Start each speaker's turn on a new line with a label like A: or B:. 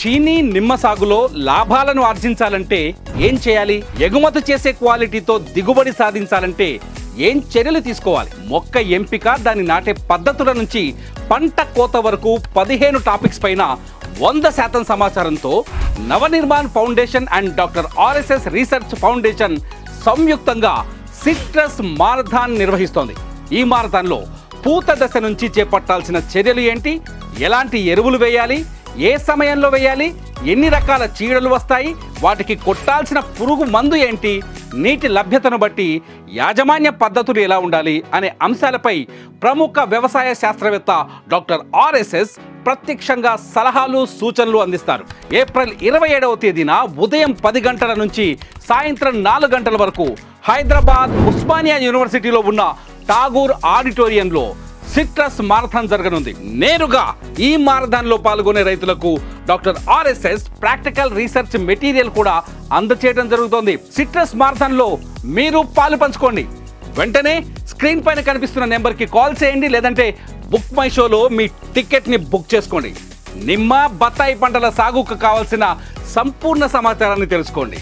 A: చీనీ నిమ్మ సాగులో లాభాలను ఆర్జించాలంటే ఏం చేయాలి? ఎగుమతి చేసే క్వాలిటీతో దిగుబడి సాధించాలంటే ఏం చర్యలు తీసుకోవాలి? మొక్క ఎంపిక, దాన్ని నాటే పద్ధతుల నుంచి పంట కోత వరకు 15 టాపిక్స్ పైన 100% సమాచారంతో Navnirman foundation and doctor RSS research foundation సంయుక్తంగా సిట్రస్ మారథాన్ నిర్వహిస్తోంది. ఈ మారథాన్లో పూత దశ నుంచి చేపట్టాల్సిన చర్యలు ఏంటి, ఎలాంటి ఎరువులు వేయాలి, ఏ సమయంలో వేయాలి, ఎన్ని రకాల చీడలు వస్తాయి, వాటికి కొట్టాల్సిన పురుగు మందు ఏంటి, నీటి లభ్యతను బట్టి యాజమాన్య పద్ధతులు ఎలా ఉండాలి అనే అంశాలపై ప్రముఖ వ్యవసాయ శాస్త్రవేత్త డాక్టర్ ఆర్ఎస్ఎస్ ప్రత్యక్షంగా సలహాలు సూచనలు అందిస్తారు. ఏప్రిల్ 27వ తేదీన ఉదయం 10 గంటల నుంచి సాయంత్రం 4 గంటల వరకు హైదరాబాద్ ఉస్మానియా యూనివర్సిటీలో ఉన్న ఠాగూర్ ఆడిటోరియంలో సిట్రస్ మారథాన్ జరగనుంది. నేరుగా ఈ మారథాన్లో పాల్గొనే రైతులకు doctor RSS practical research material కూడా అందచేయడం జరుగుతోంది. సిట్రస్ మారథాన్లో మీరు పాలు పంచుకోండి. వెంటనే స్క్రీన్ పైన కనిపిస్తున్న నెంబర్కి కాల్ చేయండి, లేదంటే బుక్ మై షోలో మీ టికెట్ని బుక్ చేసుకోండి. నిమ్మ, బత్తాయి పంటల సాగుకు కావాల్సిన సంపూర్ణ సమాచారాన్ని తెలుసుకోండి.